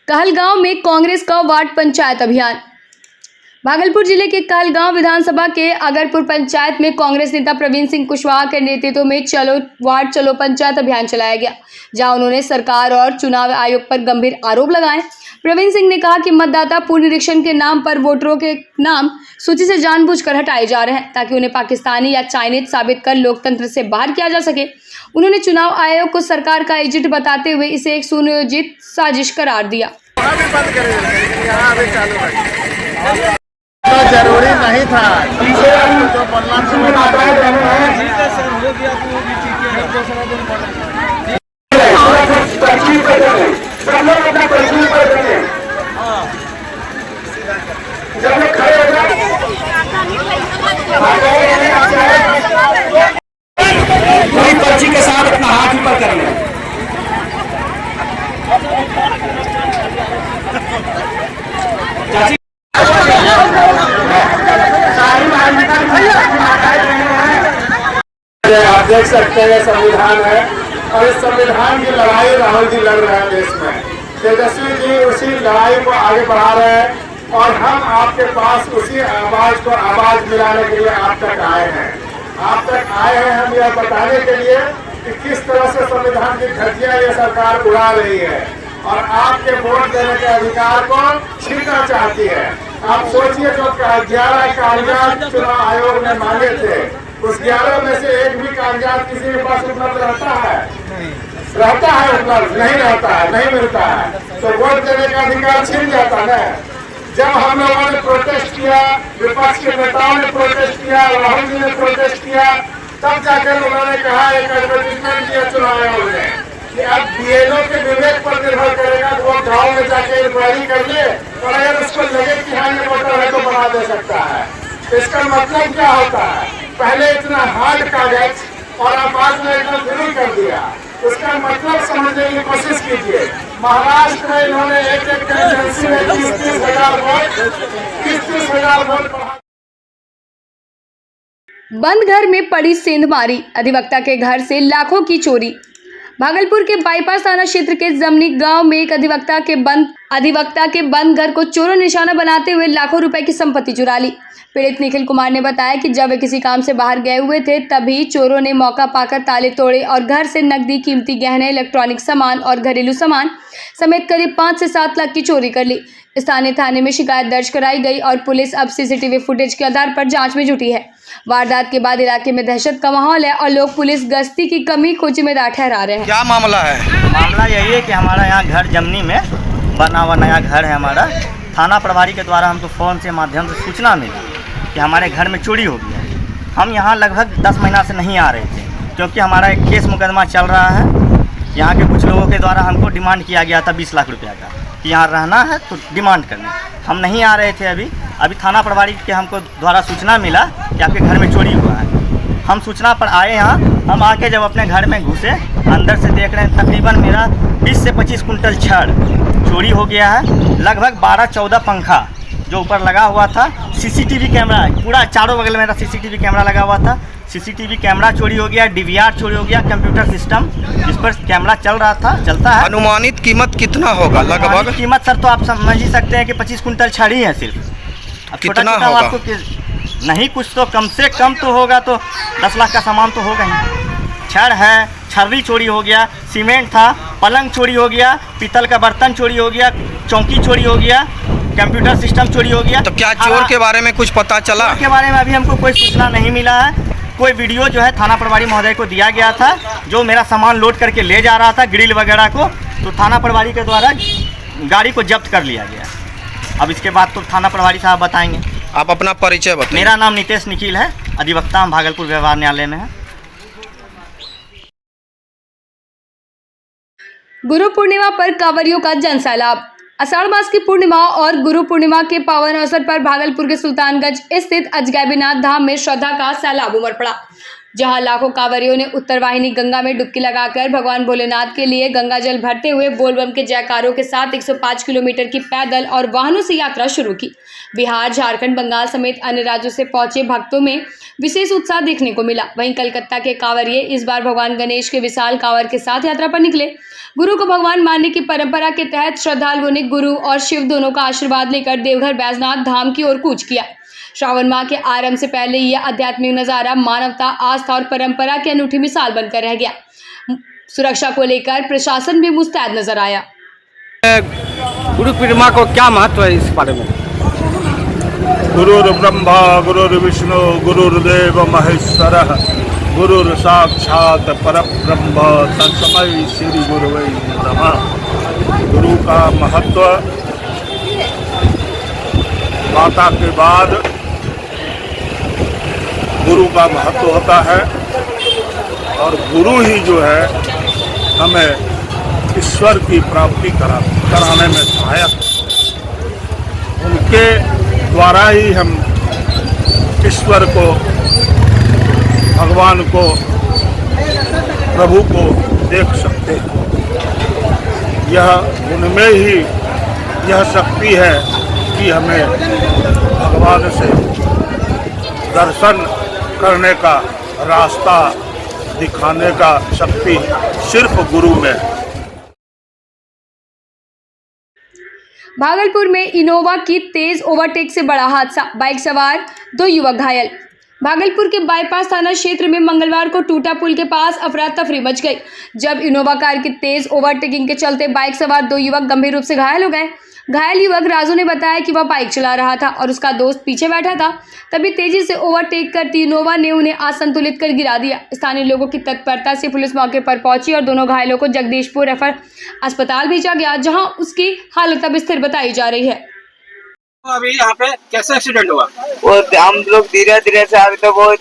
कहलगांव में कांग्रेस का वार्ड पंचायत अभियान। भागलपुर जिले के कहलगांव विधानसभा के अगरपुर पंचायत में कांग्रेस नेता प्रवीण सिंह कुशवाहा के नेतृत्व में चलो वार्ड चलो पंचायत अभियान चलाया गया, जहां उन्होंने सरकार और चुनाव आयोग पर गंभीर आरोप लगाए। प्रवीण सिंह ने कहा कि मतदाता पुनरीक्षण के नाम पर वोटरों के नाम सूची से जानबूझकर हटाए जा रहे हैं ताकि उन्हें पाकिस्तानी या चाइनीज साबित कर लोकतंत्र से बाहर किया जा सके। उन्होंने चुनाव आयोग को सरकार का एजेंट बताते हुए इसे एक सुनियोजित साजिश करार दिया। जरूरी नहीं था जो पूरी पर्ची के साथ अपना हाथ ऊपर कर लें। आप देख सकते हैं संविधान है और इस संविधान की लड़ाई राहुल जी लड़ रहे हैं देश में। तेजस्वी जी उसी लड़ाई को आगे बढ़ा रहे हैं और हम आपके पास उसी आवाज को आवाज मिलाने के लिए आप तक आए हैं। आप तक आए हैं हम यह बताने के लिए कि किस तरह से संविधान की धज्जियां ये सरकार उड़ा रही है और आपके वोट देने के अधिकार को छीनना चाहती है। आप सोचिए, जो 11 कागजात चुनाव आयोग ने मांगे थे, उस 11 में से एक भी कागजात किसी के पास उपलब्ध रहता है? रहता है उपलब्ध? नहीं रहता है, नहीं मिलता है, तो वोट देने का अधिकार छीन जाता है। जब हम लोगों ने प्रोटेस्ट किया, विपक्ष के नेताओं ने प्रोटेस्ट किया, राहुल जी ने प्रोटेस्ट किया, तब जाकर उन्होंने कहा, एक एडवर्टीजमेंट दिया चुनाव आयोग ने कि अब बीएलओ के विवेक पर निर्भर करेगा कि वो गाँव में जाकर इंक्वायरी कर ले और अगर उसको लगे कि हाँ ये वोटर है तो बना दे सकता है। इसका मतलब क्या होता है? पहले इतना हार्ड कागज और अब बाद में इतना फ्री कर दिया। उसका मतलब समझने की कोशिश कीजिए। महाराष्ट्र में इन्होंने एक एजेंसी में 30,000 वोट बढ़ा। बंद घर में पड़ी सेंधमारी, अधिवक्ता के घर से लाखों की चोरी। भागलपुर के बाईपास थाना क्षेत्र के जमनी गांव में एक अधिवक्ता के बंद घर को चोरों ने निशाना बनाते हुए लाखों रुपए की संपत्ति चुरा ली। पीड़ित निखिल कुमार ने बताया कि जब वे किसी काम से बाहर गए हुए थे, तभी चोरों ने मौका पाकर ताले तोड़े और घर से नकदी, कीमती गहने, इलेक्ट्रॉनिक सामान और घरेलू सामान समेत करीब 5 से 7 लाख की चोरी कर ली। स्थानीय थाने में शिकायत दर्ज कराई गई और पुलिस अब सीसीटीवी फुटेज के आधार पर जांच में जुटी है। वारदात के बाद इलाके में दहशत का माहौल है और लोग पुलिस गश्ती की कमी को जिम्मेदार ठहरा रहे हैं। क्या मामला है? मामला यही है कि हमारा यहाँ घर जमनी में बना हुआ नया घर है हमारा। थाना प्रभारी के द्वारा हमको फ़ोन से माध्यम से सूचना मिला कि हमारे घर में चोरी हो गया है। हम यहाँ लगभग 10 महीना से नहीं आ रहे थे क्योंकि हमारा एक केस मुकदमा चल रहा है। यहाँ के कुछ लोगों के द्वारा हमको डिमांड किया गया था 20 लाख रुपया का कि यहाँ रहना है तो डिमांड करना। हम नहीं आ रहे थे। अभी थाना प्रभारी के हमको द्वारा सूचना मिला कि आपके घर में चोरी हुआ है। हम सूचना पर आए यहाँ। हम आके जब अपने घर में घुसे, अंदर से देख रहे हैं तकरीबन मेरा 20 से 25 कुंटल छड़ चोरी हो गया है। लगभग 12-14 पंखा जो ऊपर लगा हुआ था, सीसीटीवी कैमरा पूरा चारों बगल मेरा सीसीटीवी कैमरा लगा हुआ था। सीसीटीवी कैमरा चोरी हो गया, डीवीआर चोरी हो गया, कंप्यूटर सिस्टम जिस पर कैमरा चलता है। अनुमानित कीमत कितना होगा लगभग? कीमत सर तो आप समझ ही सकते हैं कि 25 कुंटल छड़ ही है सिर्फ। कितना होगा? आपको नहीं, कुछ तो कम से कम तो होगा, तो 10 लाख का सामान तो होगा ही। छड़ है, छर्री चोरी हो गया, सीमेंट था, पलंग चोरी हो गया, पीतल का बर्तन चोरी हो गया, चौकी चोरी हो गया, कंप्यूटर सिस्टम चोरी हो गया। तो क्या चोर के बारे में कुछ पता चला? चोर के बारे में अभी हमको कोई सूचना नहीं मिला है। कोई वीडियो जो है थाना प्रभारी महोदय को दिया गया था, जो मेरा सामान लोड करके ले जा रहा था ग्रिल वगैरह को, तो थाना प्रभारी के द्वारा गाड़ी को जब्त कर लिया गया। अब इसके बाद तो थाना प्रभारी साहब बताएंगे। आप अपना परिचय बताइए। मेरा नाम नितेश निखिल है, अधिवक्ता हम भागलपुर व्यवहार न्यायालय में है। गुरु पूर्णिमा पर कांवरियों का जनसैलाब। आषाढ़ मास की पूर्णिमा और गुरु पूर्णिमा के पावन अवसर पर भागलपुर के सुल्तानगंज स्थित अजगैबीनाथ धाम में श्रद्धा का सैलाब उमड़ पड़ा। जहां लाखों कांवरियों ने उत्तरवाहिनी गंगा में डुबकी लगाकर भगवान भोलेनाथ के लिए गंगा जल भरते हुए बोलबम के जयकारों के साथ 105 किलोमीटर की पैदल और वाहनों से यात्रा शुरू की। बिहार, झारखंड, बंगाल समेत अन्य राज्यों से पहुंचे भक्तों में विशेष उत्साह देखने को मिला। वहीं कलकत्ता के कांवरिये इस बार भगवान गणेश के विशाल कांवर के साथ यात्रा पर निकले। गुरु को भगवान मानने की परंपरा के तहत श्रद्धालुओं ने गुरु और शिव दोनों का आशीर्वाद लेकर देवघर बैजनाथ धाम की ओर कूच किया। श्रावण माह के आरंभ से पहले यह आध्यात्मिक नजारा मानवता, आस्था और परंपरा की अनूठी मिसाल बनकर रह गया। सुरक्षा को लेकर प्रशासन भी मुस्तैद नजर आया। गुरु पूर्णिमा को क्या महत्व है इस बारे में? गुरुर् ब्रह्मा गुरुर्विष्णु गुरुर्देव महेश्वरः गुरुर् साक्षात् परब्रह्म तस्मै श्री गुरुवे नमः। गुरु का महत्व माता के बाद गुरु का महत्व होता है और गुरु ही जो है हमें ईश्वर की प्राप्ति कराने में सहायक है। उनके द्वारा ही हम ईश्वर को, भगवान को, प्रभु को देख सकते हैं। यह उनमें ही यह शक्ति है कि हमें भगवान से दर्शन करने का रास्ता दिखाने का शक्ति सिर्फ गुरु में है। भागलपुर में इनोवा की तेज ओवरटेक से बड़ा हादसा, बाइक सवार 2 युवक घायल। भागलपुर के बाईपास थाना क्षेत्र में मंगलवार को टूटा पुल के पास अफरा तफरी मच गई, जब इनोवा कार की तेज ओवरटेकिंग के चलते बाइक सवार 2 युवक गंभीर रूप से घायल हो गए। घायल युवक राजू ने बताया कि वह बाइक चला रहा था और उसका दोस्त पीछे बैठा था। तभी तेजी से ओवरटेक करती इनोवा ने उन्हें असंतुलित कर गिरा दिया। स्थानीय लोगों की तत्परता से पुलिस मौके पर पहुंची और दोनों घायलों को जगदीशपुर रेफर अस्पताल भेजा गया, जहां उसकी हालत अब स्थिर बताई जा रही है। अभी यहाँ पे कैसे एक्सीडेंट हुआ? वो हम लोग धीरे धीरे से आ रहे थे, वो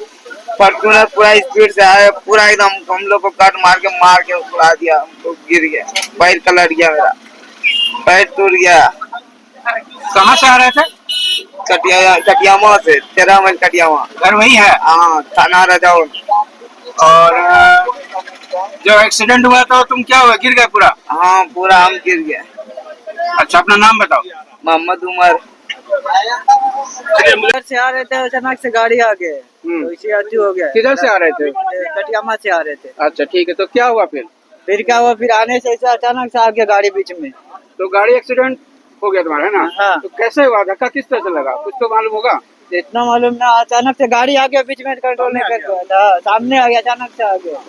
फॉर्च्यूनर पूरा स्पीड से आया, पूरा एकदम हम लोग को कट मार के उड़ा दिया। हम लोग गिर गया, पैर कलट गया, मेरा पैर टूट गया। कहाँ से आ रहे थे? कटियामा से, 13 मील कटियामा। घर वही है? हाँ, थाना रजाउल। और जब एक्सीडेंट हुआ तो तुम क्या हुआ, गिर गए पूरा? हाँ, पूरा हम गिर गए। अच्छा, अपना नाम बताओ। मोहम्मद उमर। उधर से आ रहे थे, अचानक से गाड़ी आ गए तो इसी आती हो गया। किधर से आ रहे थे? कटियामा से आ रहे थे। अच्छा ठीक है, तो क्या हुआ फिर? फिर क्या हुआ, फिर आने से ऐसे अचानक से आ गया गाड़ी बीच में। तो गाड़ी एक्सीडेंट हो गया तुम्हारा, है ना? हाँ। तो कैसे हुआ, धक्का किस तरह से लगा, कुछ तो मालूम होगा? इतना मालूम ना, अचानक से गाड़ी आ गया बीच में, कंट्रोल नहीं कर पाया, सामने आ गया, अचानक से आ गया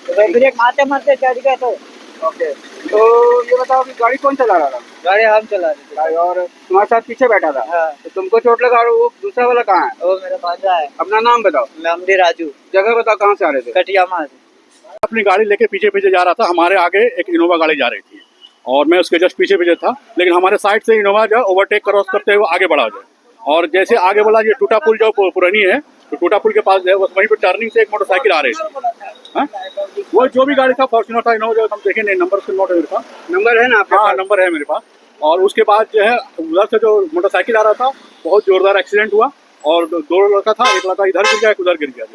तो ब्रेक मारते चढ़ गया। तो ओके, तो ये बताओ कि गाड़ी कौन चला रहा था? गाड़ी हम चला रहे थे और तुम्हारे साथ पीछे बैठा था? हाँ। तो तुमको चोट लगा और वो दूसरा वाला कहाँ है? वो मेरा भांजा है। अपना नाम बताओ। लमडी राजू। जगह बताओ, कहाँ से आ रहे थे? कटियामा से। अपनी गाड़ी लेके पीछे जा रहा था, हमारे आगे एक इनोवा गाड़ी जा रही थी और मैं उसके जस्ट पीछे था, लेकिन हमारे साइड से इनोवा जो ओवरटेक क्रॉस करते हुए आगे बढ़ा जाए और जैसे आगे बढ़ा, ये टूटा पुल जो पुरानी है, तो टूटा पुल के पास जो है वहीं पर टर्निंग से एक मोटरसाइकिल आ रही थी। वो जो भी गाड़ी था, फॉर्च्यूनर था, इनोवा, जो हम देखे नहीं, नंबर उसका नोट है मेरे पास। नंबर है ना आपके? हाँ, नंबर है मेरे पास। और उसके बाद जो है उधर से जो मोटरसाइकिल आ रहा था, बहुत जोरदार एक्सीडेंट हुआ और 2 लड़का था, एक लड़का इधर गिर गया, एक उधर गिर गया।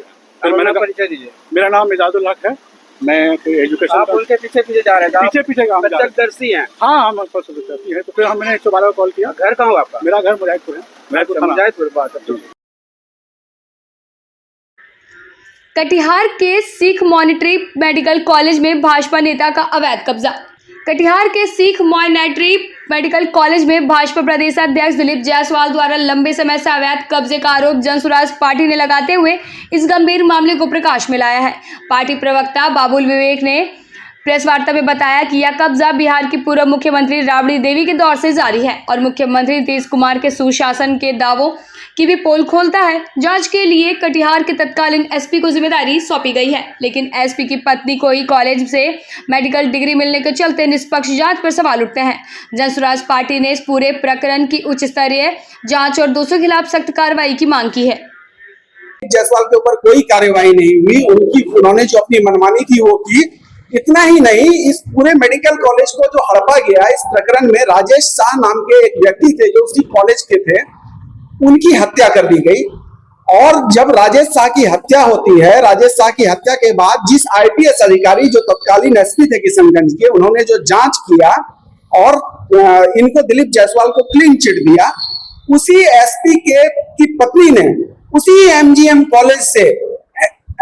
फिर मैंने परिचय दीजिए। मेरा नाम मिजाजुल हक है, मैं एजुकेशन। आप उनके पीछे जा रहे थे? पीछे प्रत्यक्षदर्शी हैं? हाँ, हम प्रत्यक्षदर्शी हैं। तो फिर मैंने 112 को कॉल किया। घर कहाँ हुआ आपका? मेरा घर मुजाहिदपुर है। मुजाहिदपुर। बात कटिहार के सिख मॉनिटरी मेडिकल कॉलेज में भाजपा नेता का अवैध कब्जा। कटिहार के सिख मॉनिटरी मेडिकल कॉलेज में भाजपा प्रदेश अध्यक्ष दिलीप जायसवाल द्वारा लंबे समय से अवैध कब्जे का आरोप जनसुराज पार्टी ने लगाते हुए इस गंभीर मामले को प्रकाश में लाया है। पार्टी प्रवक्ता बाबुल विवेक ने प्रेस वार्ता में बताया कि यह कब्जा बिहार की पूर्व मुख्यमंत्री राबड़ी देवी के दौर से जारी है और मुख्यमंत्री नीतीश कुमार के सुशासन के दावों की भी पोल खोलता है। जांच के लिए कटिहार के तत्कालीन एसपी को जिम्मेदारी सौंपी गई है, लेकिन एसपी की पत्नी को ही कॉलेज से मेडिकल डिग्री मिलने के चलते निष्पक्ष जांच पर सवाल उठते हैं। जनसुराज पार्टी ने इस पूरे प्रकरण की उच्च स्तरीय जांच और दोषियों के खिलाफ सख्त कार्रवाई की मांग की है। जायसवाल के ऊपर कोई कार्रवाई नहीं हुई, उन्होंने जो अपनी मनमानी थी वो की। इतना ही नहीं, इस पूरे मेडिकल कॉलेज को जो हड़पा गया, इस प्रकरण में राजेश शाह नाम के एक व्यक्ति थे जो उसी कॉलेज के थे, उनकी हत्या कर दी गई। और जब राजेश शाह की हत्या होती है, राजेश शाह की हत्या के बाद जिस आईपीएस अधिकारी जो तत्कालीन एसपी थे किशनगंज के, उन्होंने जो जांच किया और इनको दिलीप जायसवाल को क्लीन चिट दिया, उसी एसपी की पत्नी ने उसी एमजीएम कॉलेज से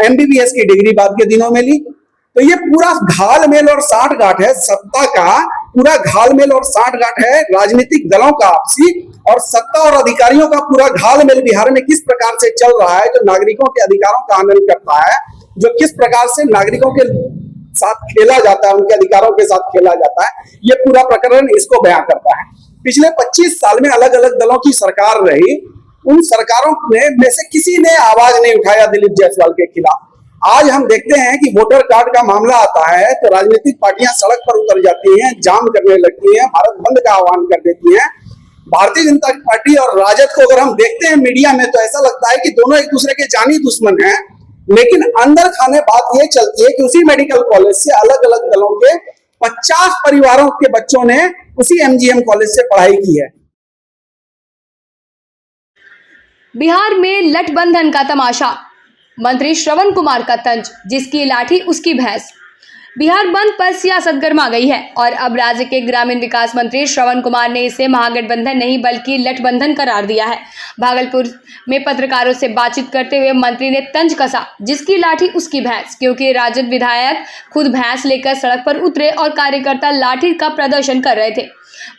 एमबीबीएस की डिग्री बाद के दिनों में ली। तो ये पूरा घालमेल और साठगांठ है सत्ता का, पूरा घालमेल और साठगांठ है राजनीतिक दलों का आपसी, और सत्ता और अधिकारियों का पूरा घालमेल बिहार में किस प्रकार से चल रहा है, जो नागरिकों के अधिकारों का हनन करता है, जो किस प्रकार से नागरिकों के साथ खेला जाता है, उनके अधिकारों के साथ खेला जाता है, ये पूरा प्रकरण इसको बयां करता है। पिछले 25 साल में अलग अलग दलों की सरकार रही, उन सरकारों में से किसी ने आवाज नहीं उठाया दिलीप जायसवाल के खिलाफ। आज हम देखते हैं कि वोटर कार्ड का मामला आता है तो राजनीतिक पार्टियां सड़क पर उतर जाती हैं, जाम करने लगती हैं, भारत बंद का आह्वान कर देती हैं। भारतीय जनता पार्टी और राजद को अगर हम देखते हैं मीडिया में तो ऐसा लगता है कि दोनों एक दूसरे के जानी दुश्मन हैं, लेकिन अंदर खाने बात यह चलती है कि उसी मेडिकल कॉलेज से अलग अलग दलों के 50 परिवारों के बच्चों ने उसी एमजीएम कॉलेज से पढ़ाई की है। बिहार में लठबंधन का तमाशा, मंत्री श्रवण कुमार का तंज, जिसकी लाठी उसकी भैंस। बिहार बंद पर सियासत गर्मा गई है और अब राज्य के ग्रामीण विकास मंत्री श्रवण कुमार ने इसे महागठबंधन नहीं बल्कि लठबंधन करार दिया है। भागलपुर में पत्रकारों से बातचीत करते हुए मंत्री ने तंज कसा, जिसकी लाठी उसकी भैंस, क्योंकि राजद विधायक खुद भैंस लेकर सड़क पर उतरे और कार्यकर्ता लाठी का प्रदर्शन कर रहे थे।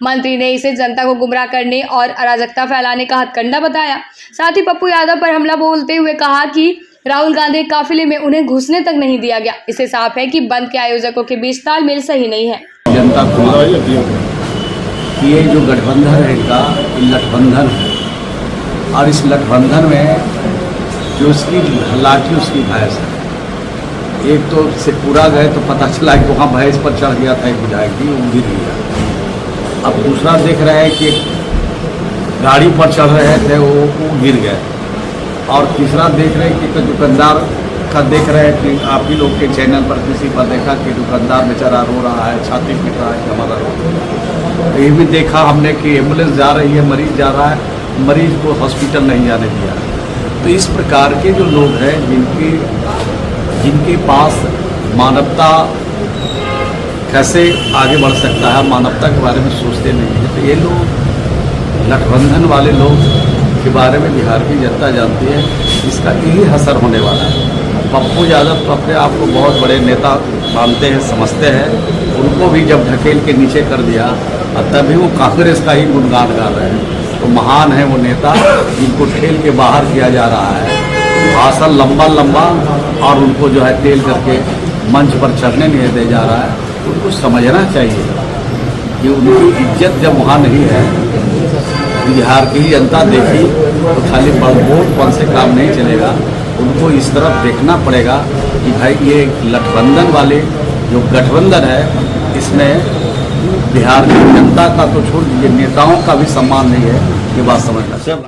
मंत्री ने इसे जनता को गुमराह करने और अराजकता फैलाने का हथकंडा बताया। साथ ही पप्पू यादव पर हमला बोलते हुए कहा कि राहुल गांधी काफिले में उन्हें घुसने तक नहीं दिया गया। इससे साफ है कि बंद के आयोजकों के बीच तालमेल सही नहीं है। जनता को ये जो गठबंधन है इनका लठबंधन है, और इस लठबंधन में जो उसकी लाठी उसकी भैंस है। एक तो से पूरा गए तो पता चला कि वहाँ भैंस पर चढ़ गया था एक विधायक की, वो गिर गया। अब दूसरा देख रहे हैं कि गाड़ी पर चढ़ रहे थे वो गिर गए, और तीसरा देख रहे हैं कि दुकानदार का देख रहे हैं कि आप ही लोग के चैनल पर किसी पर देखा कि दुकानदार बेचारा रो रहा है, छाती पीट रहा है, हमारा रो रहा है। ये भी देखा हमने कि एम्बुलेंस जा रही है, मरीज जा रहा है, मरीज को हॉस्पिटल नहीं जाने दिया। तो इस प्रकार के जो लोग हैं जिनके पास मानवता कैसे आगे बढ़ सकता है, मानवता के बारे में सोचते नहीं है, तो ये लोग गठबंधन वाले लोग के बारे में बिहार की जनता जानती है। इसका यही असर होने वाला है। पप्पू यादव तो अपने आप को बहुत बड़े नेता मानते हैं, समझते हैं। उनको भी जब ढकेल के नीचे कर दिया और तभी वो कांग्रेस का ही गुणगान गा रहे हैं। तो महान है वो नेता जिनको ठेल के बाहर किया जा रहा है, भाषण लंबा लंबा, और उनको जो है तेल करके मंच पर चढ़ने नहीं दे जा रहा है। उनको समझना चाहिए कि उनकी इज्जत जब वहाँ नहीं है, बिहार की जनता देखी तो खाली बड़बोलपन से काम नहीं चलेगा। उनको इस तरफ देखना पड़ेगा कि भाई ये लठबंधन वाले जो गठबंधन है, इसमें बिहार की जनता का तो छोड़ दीजिए, नेताओं का भी सम्मान नहीं है। ये बात समझना चाहिए।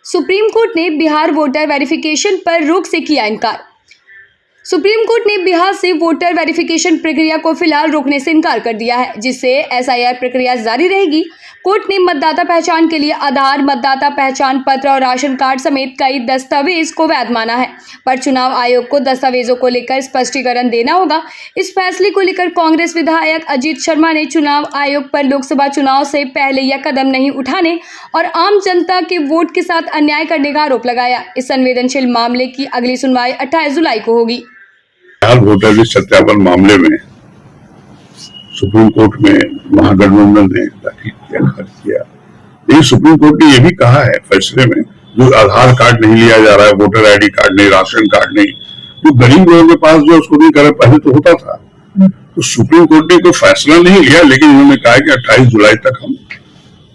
सुप्रीम कोर्ट ने बिहार वोटर वेरिफिकेशन पर रोक से किया इनकार। सुप्रीम कोर्ट ने बिहार से वोटर वेरिफिकेशन प्रक्रिया को फिलहाल रोकने से इनकार कर दिया है, जिससे एसआईआर प्रक्रिया जारी रहेगी। कोर्ट ने मतदाता पहचान के लिए आधार, मतदाता पहचान पत्र और राशन कार्ड समेत कई दस्तावेज को वैध माना है, पर चुनाव आयोग को दस्तावेजों को लेकर स्पष्टीकरण देना होगा। इस फैसले को लेकर कांग्रेस विधायक अजीत शर्मा ने चुनाव आयोग पर लोकसभा चुनाव से पहले यह कदम नहीं उठाने और आम जनता के वोट के साथ अन्याय करने का आरोप लगाया। इस संवेदनशील मामले की अगली सुनवाई 28 जुलाई को होगी। बिहार वोटर लिस्ट सत्यापन मामले में सुप्रीम कोर्ट में महागठबंधन ने दाखिल किया, खर्च किया। लेकिन सुप्रीम कोर्ट ने यह भी कहा है फैसले में, जो आधार कार्ड नहीं लिया जा रहा है, वोटर आईडी कार्ड नहीं, राशन कार्ड नहीं, जो गरीब लोगों के पास जो उसको नहीं करे, पहले तो होता था। तो सुप्रीम कोर्ट ने कोई फैसला नहीं लिया, लेकिन उन्होंने कहा कि 28 जुलाई तक हम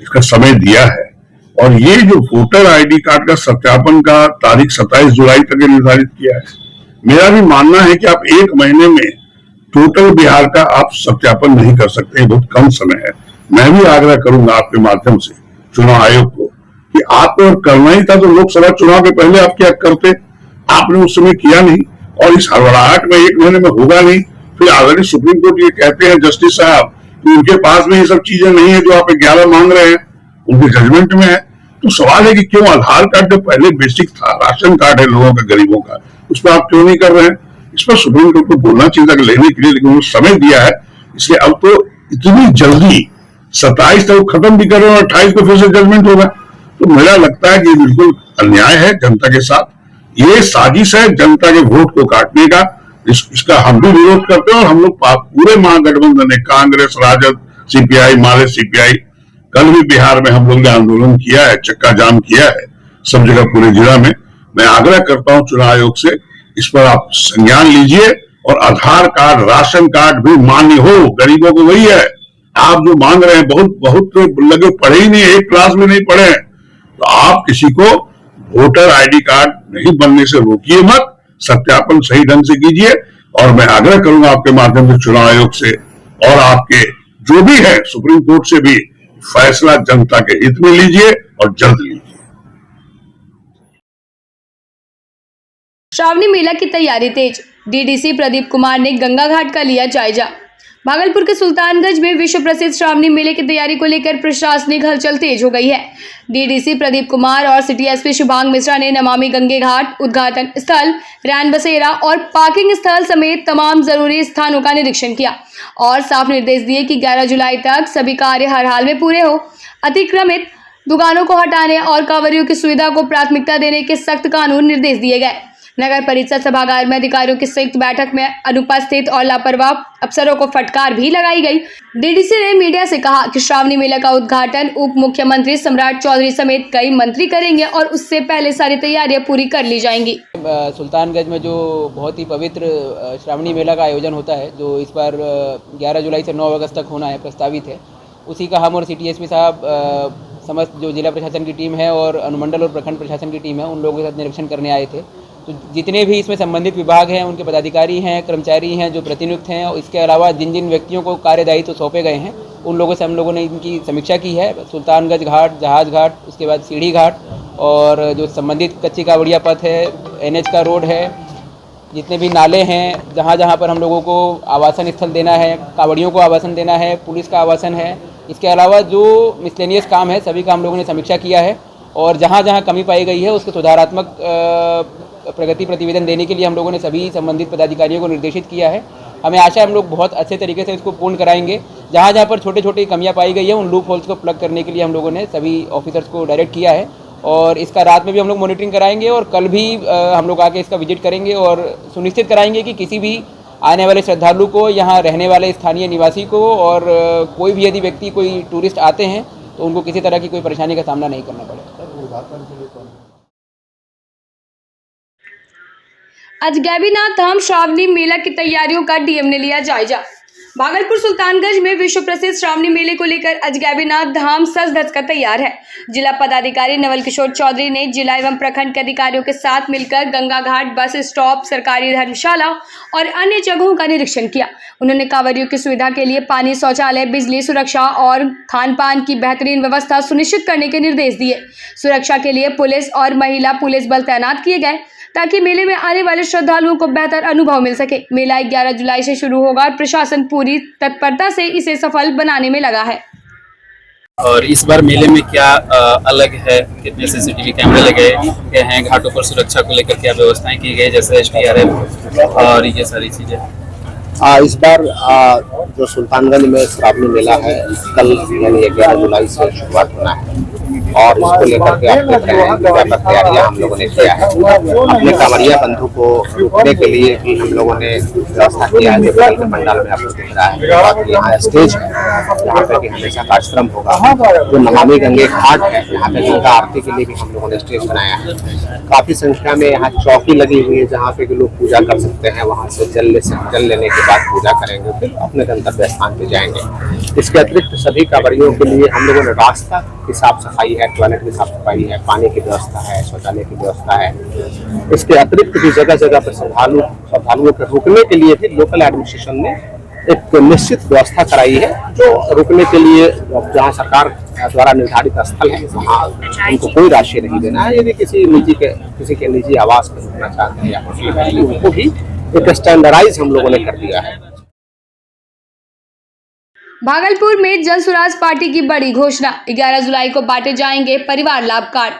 इसका समय दिया है। और ये जो वोटर आईडी कार्ड का सत्यापन का तारीख 27 जुलाई तक निर्धारित किया है। मेरा भी मानना है कि आप एक महीने में टोटल बिहार का आप सत्यापन नहीं कर सकते, बहुत कम समय है। मैं भी आग्रह करूंगा आपके माध्यम से चुनाव आयोग को कि आपको अगर करना ही था तो लोकसभा चुनाव के पहले आप क्या करते, आपने उस समय किया नहीं, और इस हड़बड़ाहट में एक महीने में होगा नहीं। फिर ऑलरेडी सुप्रीम कोर्ट ये कहते हैं जस्टिस साहब कि उनके पास में ये सब चीजें नहीं है जो आप 11 मांग रहे हैं, उनके जजमेंट में है। तो सवाल है कि क्यों आधार कार्ड जो पहले बेसिक था, राशन कार्ड है लोगों का, गरीबों का, उस पर आप क्यों नहीं कर रहे हैं? इस पर सुप्रीम कोर्ट को बोलना चाहिए था लेने के लिए, लेकिन उन्होंने समय दिया है। इसलिए अब तो इतनी जल्दी 27 तक खत्म भी कर रहे हैं और 28 को फिर से जजमेंट होगा। तो मेरा लगता है कि ये बिल्कुल अन्याय है जनता के साथ। ये साजिश है जनता के वोट को काटने का। इसका हम भी विरोध करते हैं और हम लोग पूरे महागठबंधन ने, कांग्रेस, राजद, सीपीआई, माले सीपीआई, कल भी बिहार में हम लोग ने आंदोलन किया है, चक्का जाम किया है सब जगह पूरे जिला में। मैं आग्रह करता हूं चुनाव आयोग से, इस पर आप संज्ञान लीजिए और आधार कार्ड, राशन कार्ड भी मान्य हो। गरीबों को वही है। आप जो मांग रहे हैं, बहुत लगे पढ़े ही नहीं, एक क्लास में नहीं पढ़े हैं, तो आप किसी को वोटर आईडी कार्ड नहीं बनने से रोकिए मत, सत्यापन सही ढंग से कीजिए। और मैं आग्रह करूंगा आपके माध्यम से चुनाव आयोग से और आपके जो भी है सुप्रीम कोर्ट से भी, फैसला जनता के हित में लीजिए और जल्द लीजिए। श्रावणी मेला की तैयारी तेज, डीडीसी प्रदीप कुमार ने गंगा घाट का लिया जायजा। भागलपुर के सुल्तानगंज में विश्व प्रसिद्ध श्रावणी मेले की तैयारी को लेकर प्रशासनिक हलचल तेज हो गई है। डीडीसी प्रदीप कुमार और सिटी एसपी शुभांग मिश्रा ने नमामि गंगे घाट, उद्घाटन स्थल, रैन बसेरा और पार्किंग स्थल समेत तमाम जरूरी स्थानों का निरीक्षण किया और साफ निर्देश दिए कि 11 जुलाई तक सभी कार्य हर हाल में पूरे हो। अतिक्रमित दुकानों को हटाने और कांवरियों की सुविधा को प्राथमिकता देने के सख्त कानून निर्देश दिए गए। नगर परिषद सभागार में अधिकारियों की संयुक्त बैठक में अनुपस्थित और लापरवाह अफसरों को फटकार भी लगाई गई। डीडीसी ने मीडिया से कहा कि श्रावणी मेला का उद्घाटन उप मुख्यमंत्री सम्राट चौधरी समेत कई मंत्री करेंगे और उससे पहले सारी तैयारियां पूरी कर ली जाएंगी। सुल्तानगंज में जो बहुत ही पवित्र श्रावणी मेला का आयोजन होता है, जो इस बार 11 जुलाई से 9 अगस्त तक होना है, प्रस्तावित है, उसी का हम और सिटी एसपी साहब समस्त जो जिला प्रशासन की टीम है और अनुमंडल और प्रखंड प्रशासन की टीम है, उन लोगों के साथ निरीक्षण करने आए थे। तो जितने भी इसमें संबंधित विभाग हैं, उनके पदाधिकारी हैं, कर्मचारी हैं जो प्रतिनियुक्त हैं, और इसके अलावा जिन जिन व्यक्तियों को कार्यदायित्व सौंपे गए हैं, उन लोगों से हम लोगों ने इनकी समीक्षा की है। सुल्तानगंज घाट, जहाज घाट, उसके बाद सीढ़ी घाट और जो संबंधित कच्ची कावड़िया पथ है, एनएच का रोड है, जितने भी नाले हैं, जहाँ जहाँ पर हम लोगों को आवासन स्थल देना है, कावड़ियों को आवासन देना है, पुलिस का आवासन है, इसके अलावा जो मिसलेनियस काम है सभी का हम लोगों ने समीक्षा किया है और जहाँ जहाँ कमी पाई गई है उसके सुधारात्मक प्रगति प्रतिवेदन देने के लिए हम लोगों ने सभी संबंधित पदाधिकारियों को निर्देशित किया है। हमें आशा है हम लोग बहुत अच्छे तरीके से इसको पूर्ण कराएंगे। जहाँ जहाँ पर छोटे छोटे कमियाँ पाई गई है उन लूप होल्स को प्लग करने के लिए हम लोगों ने सभी ऑफिसर्स को डायरेक्ट किया है और इसका रात में भी हम लोग मॉनिटरिंग कराएंगे और कल भी हम लोग आके इसका विजिट करेंगे और सुनिश्चित कराएंगे कि किसी भी आने वाले श्रद्धालु को, यहाँ रहने वाले स्थानीय निवासी को और कोई भी यदि व्यक्ति, कोई टूरिस्ट आते हैं तो उनको किसी तरह की कोई परेशानी का सामना नहीं करना पड़े। आज गैबीनाथ धाम श्रावणी मेला की तैयारियों का डीएम ने लिया जायजा। भागलपुर सुल्तानगंज में विश्व प्रसिद्ध श्रावणी मेले को लेकर आज गैबीनाथ धाम सज धज कर तैयार है। जिला पदाधिकारी नवल किशोर चौधरी ने जिला एवं प्रखंड के अधिकारियों के साथ मिलकर गंगा घाट, बस स्टॉप, सरकारी धर्मशाला और अन्य जगहों का निरीक्षण किया। उन्होंने कांवरियों की सुविधा के लिए पानी, शौचालय, बिजली, सुरक्षा और खान पान की बेहतरीन व्यवस्था सुनिश्चित करने के निर्देश दिए। सुरक्षा के लिए पुलिस और महिला पुलिस बल तैनात किए गए ताकि मेले में आने वाले श्रद्धालुओं को बेहतर अनुभव मिल सके। मेला 11 जुलाई से शुरू होगा और प्रशासन पूरी तत्परता से इसे सफल बनाने में लगा है। और इस बार मेले में क्या अलग है, कितने सीसीटीवी कैमरे लगे हैं, घाटों पर सुरक्षा को लेकर क्या व्यवस्थाएं की गई, जैसे SDRF और ये सारी चीजें। इस बार जो सुल्तानगंज में श्रावणी मेला है, कल यानी 11 जुलाई से शुरुआत होना है और इसको लेकर के आप देख रहे हैं व्यापक तैयारियां हम लोगों ने किया है। अपने कांवरिया बंधु को रुकने के लिए भी हम लोगों ने व्यवस्था किया है। जो पंडाल में आपको दिख रहा है, और यहाँ स्टेज है जहाँ पे कि हमेशा कार्यक्रम होगा। जो नमामि गंगे घाट है, यहाँ पे गंगा आरती के लिए भी हम लोगों ने स्टेज बनाया है। काफी संख्या में यहाँ चौकी लगी हुई है जहाँ पे लोग पूजा कर सकते हैं। वहाँ से जल लेने के बाद पूजा करेंगे, फिर अपने गंतव्य स्थान पे जाएंगे। इसके अतिरिक्त सभी कांवरियों के लिए हम लोगों ने रास्ता की साफ सफाई है, टॉयलेट की साफ सफाई है, पानी की व्यवस्था है, शौचालय की व्यवस्था है। इसके अतिरिक्त भी जगह जगह पर श्रद्धालुओं के रुकने के लिए भी लोकल एडमिनिस्ट्रेशन ने एक निश्चित व्यवस्था कराई है। जो रुकने के लिए जहाँ सरकार द्वारा निर्धारित स्थल है वहाँ उनको कोई राशि नहीं देना है। यदि किसी के निजी आवास में रुकना चाहते हैं या कुछ है, उनको भी एक स्टैंडर्डाइज हम लोगों ने कर दिया है। भागलपुर में जन स्वराज पार्टी की बड़ी घोषणा, 11 जुलाई को बांटे जाएंगे परिवार लाभ कार्ड।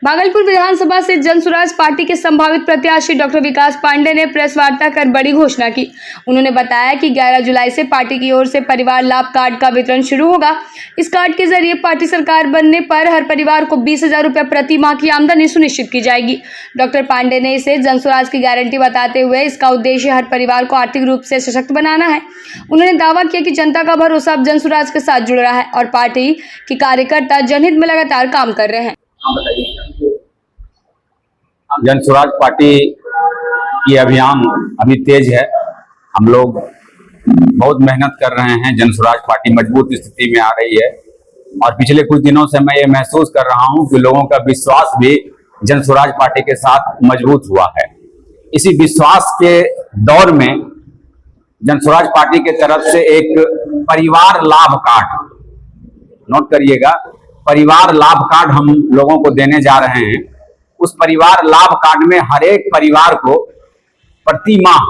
भागलपुर विधानसभा से जन स्वराज पार्टी के संभावित प्रत्याशी डॉक्टर विकास पांडे ने प्रेस वार्ता कर बड़ी घोषणा की। उन्होंने बताया कि 11 जुलाई से पार्टी की ओर से परिवार लाभ कार्ड का वितरण शुरू होगा। इस कार्ड के जरिए पार्टी सरकार बनने पर हर परिवार को 20,000 रुपये प्रति माह की आमदनी सुनिश्चित की जाएगी। डॉक्टर पांडे ने इसे जन स्वराज की गारंटी बताते हुए इसका उद्देश्य हर परिवार को आर्थिक रूप से सशक्त बनाना है। उन्होंने दावा किया कि जनता का भरोसा अब जन स्वराज के साथ जुड़ रहा है और पार्टी के कार्यकर्ता जनहित में लगातार काम कर रहे हैं। जन स्वराज पार्टी की अभियान अभी तेज है। हम लोग बहुत मेहनत कर रहे हैं। जन स्वराज पार्टी मजबूत स्थिति में आ रही है और पिछले कुछ दिनों से मैं ये महसूस कर रहा हूं कि लोगों का विश्वास भी जन स्वराज पार्टी के साथ मजबूत हुआ है। इसी विश्वास के दौर में जन स्वराज पार्टी के तरफ से एक परिवार लाभ कार्ड, नोट करिएगा, परिवार लाभ कार्ड हम लोगों को देने जा रहे हैं। उस परिवार लाभ कार्ड में हर एक परिवार को प्रति माह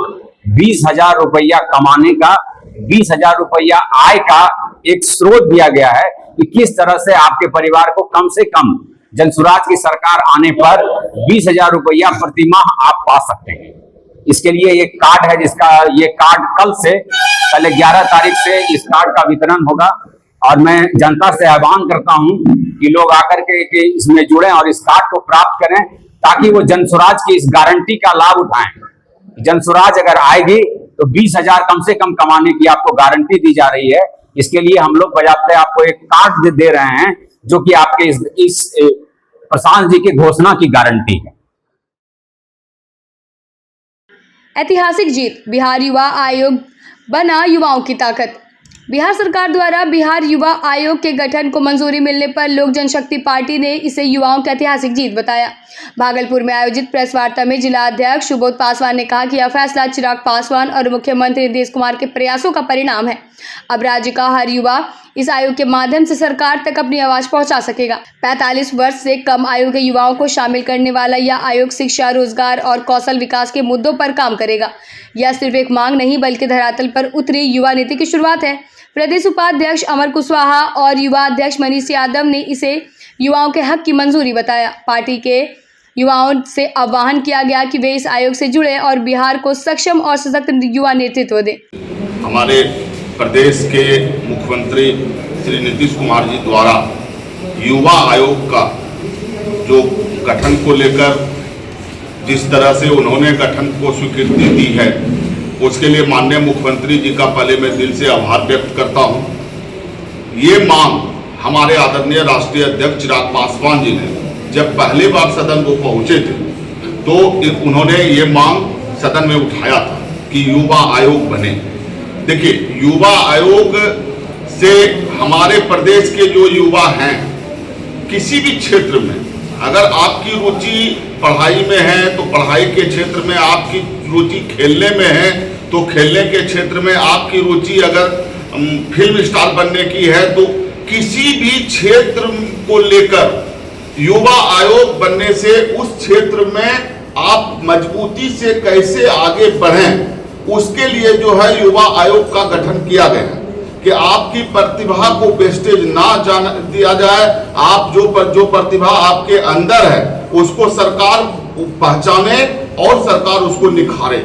20,000 रुपया कमाने का, 20,000 रुपया आय का एक स्रोत दिया गया है कि किस तरह से आपके परिवार को कम से कम जन स्वराज की सरकार आने पर 20,000 रुपया प्रति माह आप पा सकते हैं। इसके लिए एक कार्ड है जिसका ये कार्ड कल 11 तारीख से इस कार्ड का वितरण होगा और मैं जनता से आह्वान करता हूं कि लोग आकर के इसमें जुड़ें और इस कार्ड को प्राप्त करें ताकि वो जन स्वराज की इस गारंटी का लाभ उठाएं। जन स्वराज अगर आएगी तो 20,000 कम से कम कमाने की आपको गारंटी दी जा रही है। इसके लिए हम लोग बजाते आपको एक कार्ड दे रहे हैं जो कि आपके इस प्रशांत जी की घोषणा की गारंटी है। ऐतिहासिक जीत, बिहार युवा आयोग बना युवाओं की ताकत। बिहार सरकार द्वारा बिहार युवा आयोग के गठन को मंजूरी मिलने पर लोक जनशक्ति पार्टी ने इसे युवाओं की ऐतिहासिक जीत बताया। भागलपुर में आयोजित प्रेस वार्ता में जिला अध्यक्ष सुबोध पासवान ने कहा कि यह फैसला चिराग पासवान और मुख्यमंत्री नीतीश कुमार के प्रयासों का परिणाम है। अब राज्य का हर युवा इस आयोग के माध्यम से सरकार तक अपनी आवाज पहुंचा सकेगा। 45 वर्ष से कम आयु के युवाओं को शामिल करने वाला यह आयोग शिक्षा, रोजगार और कौशल विकास के मुद्दों पर काम करेगा। यह सिर्फ एक मांग नहीं बल्कि धरातल पर उतरी युवा नीति की शुरुआत है। प्रदेश उपाध्यक्ष अमर कुशवाहा और युवा अध्यक्ष मनीष यादव ने इसे युवाओं के हक की मंजूरी बताया। पार्टी के युवाओं से आह्वान किया गया कि वे इस आयोग से जुड़े और बिहार को सक्षम और सशक्त युवा नेतृत्व दें। हमारे प्रदेश के मुख्यमंत्री श्री नीतीश कुमार जी द्वारा युवा आयोग का जो गठन को लेकर जिस तरह से उन्होंने गठन को स्वीकृति दी है उसके लिए माननीय मुख्यमंत्री जी का पहले मैं दिल से आभार व्यक्त करता हूं। ये मांग हमारे आदरणीय राष्ट्रीय अध्यक्ष चिराग पासवान जी ने जब पहली बार सदन को पहुंचे थे तो उन्होंने ये मांग सदन में उठाया था कि युवा आयोग बने। देखिए, युवा आयोग से हमारे प्रदेश के जो युवा हैं किसी भी क्षेत्र में अगर आपकी रुचि पढ़ाई में है तो पढ़ाई के क्षेत्र में, आपकी रुचि खेलने में है तो खेलने के क्षेत्र में, आपकी रुचि अगर फिल्म स्टार बनने की है तो किसी भी क्षेत्र को लेकर युवा आयोग बनने से उस क्षेत्र में आप मजबूती से कैसे आगे बढ़ें उसके लिए जो है युवा आयोग का गठन किया गया है कि आपकी प्रतिभा को वेस्टेज ना जाने दिया जाए। आप जो प्रतिभा आपके अंदर है उसको सरकार पहचाने और सरकार उसको निखारे।